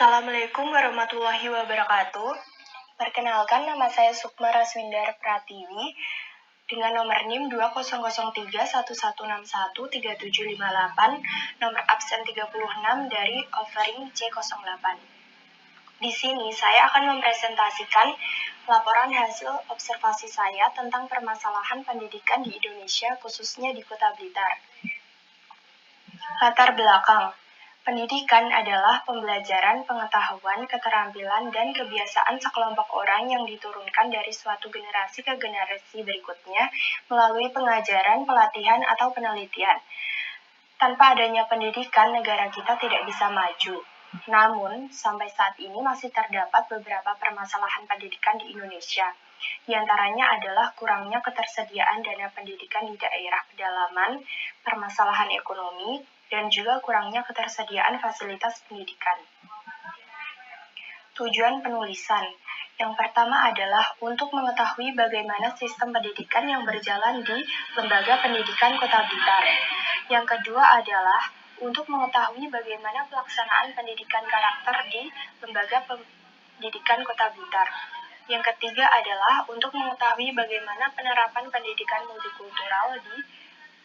Assalamualaikum warahmatullahi wabarakatuh. Perkenalkan, nama saya Sukma Raswindar Pratiwi dengan nomor NIM 200311613758, nomor absen 36 dari offering C08. Di sini saya akan mempresentasikan laporan hasil observasi saya tentang permasalahan pendidikan di Indonesia, khususnya di Kota Blitar. Latar belakang. Pendidikan adalah pembelajaran, pengetahuan, keterampilan, dan kebiasaan sekelompok orang yang diturunkan dari suatu generasi ke generasi berikutnya melalui pengajaran, pelatihan, atau penelitian. Tanpa adanya pendidikan, negara kita tidak bisa maju. Namun, sampai saat ini masih terdapat beberapa permasalahan pendidikan di Indonesia. Di antaranya adalah kurangnya ketersediaan dana pendidikan di daerah pedalaman, permasalahan ekonomi, dan juga kurangnya ketersediaan fasilitas pendidikan. Tujuan penulisan. Yang pertama adalah untuk mengetahui bagaimana sistem pendidikan yang berjalan di Lembaga Pendidikan Kota Blitar. Yang kedua adalah untuk mengetahui bagaimana pelaksanaan pendidikan karakter di Lembaga Pendidikan Kota Blitar. Yang ketiga adalah untuk mengetahui bagaimana penerapan pendidikan multikultural di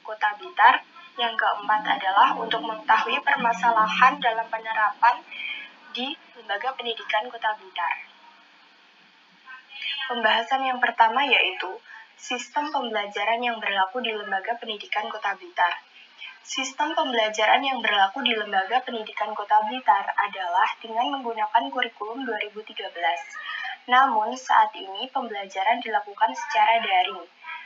Kota Blitar. Yang keempat adalah untuk mengetahui permasalahan dalam penerapan di Lembaga Pendidikan Kota Blitar. Pembahasan yang pertama yaitu sistem pembelajaran yang berlaku di Lembaga Pendidikan Kota Blitar. Sistem pembelajaran yang berlaku di Lembaga Pendidikan Kota Blitar adalah dengan menggunakan kurikulum 2013. Namun, saat ini pembelajaran dilakukan secara daring.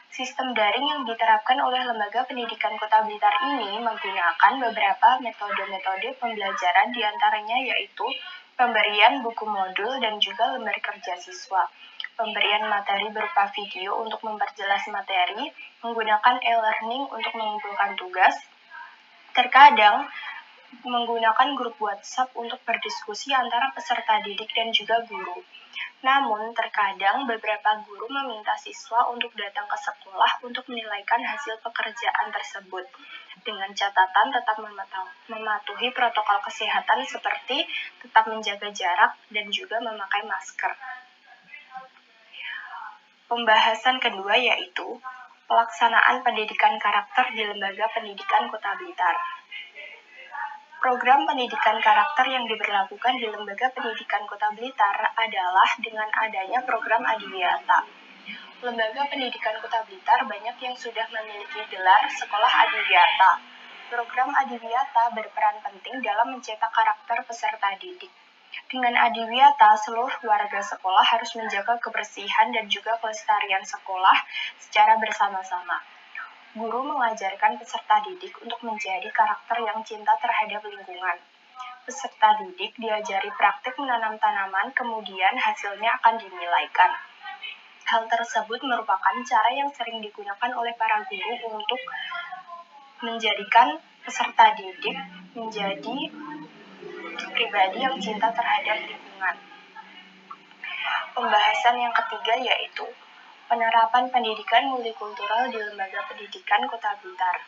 Sistem daring yang diterapkan oleh Lembaga Pendidikan Kota Blitar ini menggunakan beberapa metode-metode pembelajaran, diantaranya yaitu pemberian buku modul dan juga lembar kerja siswa, pemberian materi berupa video untuk memperjelas materi, menggunakan e-learning untuk mengumpulkan tugas, terkadang menggunakan grup WhatsApp untuk berdiskusi antara peserta didik dan juga guru. Namun, terkadang beberapa guru meminta siswa untuk datang ke sekolah untuk menilaikan hasil pekerjaan tersebut, dengan catatan tetap mematuhi protokol kesehatan seperti tetap menjaga jarak dan juga memakai masker. Pembahasan kedua yaitu pelaksanaan pendidikan karakter di Lembaga Pendidikan Kota Blitar. Program pendidikan karakter yang diberlakukan di Lembaga Pendidikan Kota Blitar adalah dengan adanya program Adiwiyata. Lembaga Pendidikan Kota Blitar banyak yang sudah memiliki gelar sekolah Adiwiyata. Program Adiwiyata berperan penting dalam mencetak karakter peserta didik. Dengan Adiwiyata, seluruh warga sekolah harus menjaga kebersihan dan juga kelestarian sekolah secara bersama-sama. Guru mengajarkan peserta didik untuk menjadi karakter yang cinta terhadap lingkungan. Peserta didik diajari praktik menanam tanaman, kemudian hasilnya akan dinilaikan. Hal tersebut merupakan cara yang sering digunakan oleh para guru untuk menjadikan peserta didik menjadi pribadi yang cinta terhadap lingkungan. Pembahasan yang ketiga yaitu penerapan pendidikan multikultural di Lembaga Pendidikan Kota Blitar.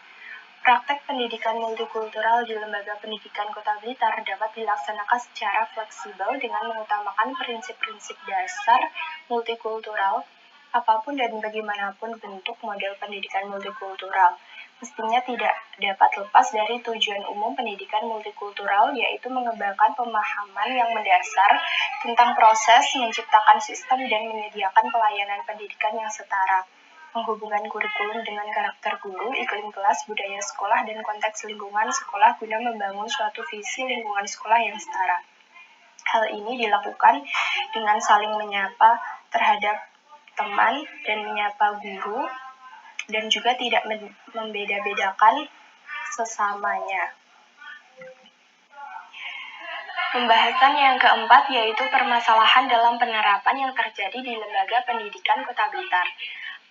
Praktek pendidikan multikultural di Lembaga Pendidikan Kota Blitar dapat dilaksanakan secara fleksibel dengan mengutamakan prinsip-prinsip dasar multikultural, apapun dan bagaimanapun bentuk model pendidikan multikultural. Mestinya tidak dapat lepas dari tujuan umum pendidikan multikultural, yaitu mengembangkan pemahaman yang mendasar tentang proses menciptakan sistem dan menyediakan pelayanan pendidikan yang setara, menghubungkan kurikulum dengan karakter guru, iklim kelas, budaya sekolah, dan konteks lingkungan sekolah guna membangun suatu visi lingkungan sekolah yang setara. Hal ini dilakukan dengan saling menyapa terhadap teman dan menyapa guru, dan juga tidak membeda-bedakan sesamanya. Pembahasan yang keempat yaitu permasalahan dalam penerapan yang terjadi di Lembaga Pendidikan Kota Blitar.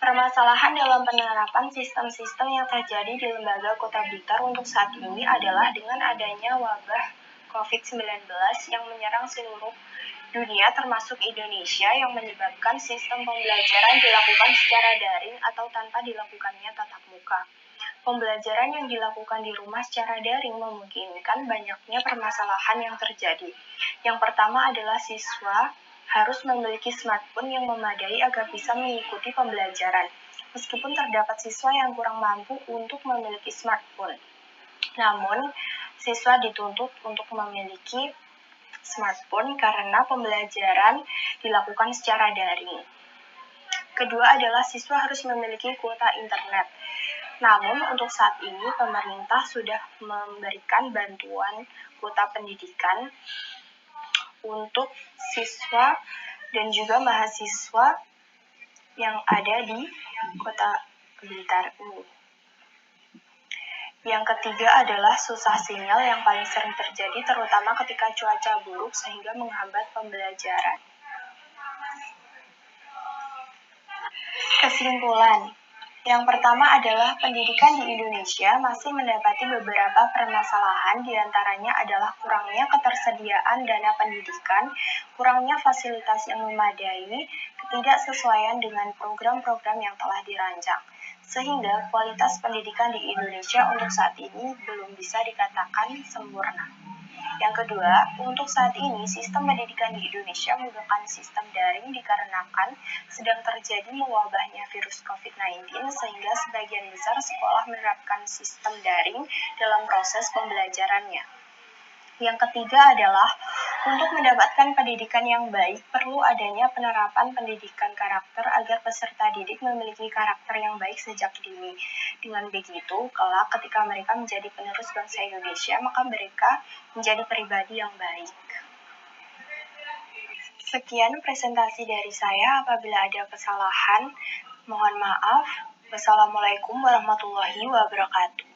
Permasalahan dalam penerapan sistem-sistem yang terjadi di Lembaga Kota Blitar untuk saat ini adalah dengan adanya wabah COVID-19 yang menyerang seluruh dunia termasuk Indonesia, yang menyebabkan sistem pembelajaran dilakukan secara daring atau tanpa dilakukannya tatap muka. Pembelajaran yang dilakukan di rumah secara daring memungkinkan banyaknya permasalahan yang terjadi. Yang pertama adalah siswa harus memiliki smartphone yang memadai agar bisa mengikuti pembelajaran, meskipun terdapat siswa yang kurang mampu untuk memiliki smartphone. Namun, siswa dituntut untuk memiliki smartphone karena pembelajaran dilakukan secara daring. Kedua adalah siswa harus memiliki kuota internet. Namun, untuk saat ini pemerintah sudah memberikan bantuan kuota pendidikan untuk siswa dan juga mahasiswa yang ada di Kota Blitar ini. Yang ketiga adalah susah sinyal yang paling sering terjadi terutama ketika cuaca buruk sehingga menghambat pembelajaran. Kesimpulan. Yang pertama adalah pendidikan di Indonesia masih mendapati beberapa permasalahan, diantaranya adalah kurangnya ketersediaan dana pendidikan, kurangnya fasilitas yang memadai, ketidaksesuaian dengan program-program yang telah dirancang. Sehingga kualitas pendidikan di Indonesia untuk saat ini belum bisa dikatakan sempurna. Yang kedua, untuk saat ini sistem pendidikan di Indonesia menggunakan sistem daring dikarenakan sedang terjadi mewabahnya virus COVID-19 sehingga sebagian besar sekolah menerapkan sistem daring dalam proses pembelajarannya. Yang ketiga adalah untuk mendapatkan pendidikan yang baik perlu adanya penerapan pendidikan karakter agar peserta didik memiliki karakter yang baik sejak dini. Dengan begitu, kelak ketika mereka menjadi penerus bangsa Indonesia, maka mereka menjadi pribadi yang baik. Sekian presentasi dari saya. Apabila ada kesalahan, mohon maaf. Wassalamualaikum warahmatullahi wabarakatuh.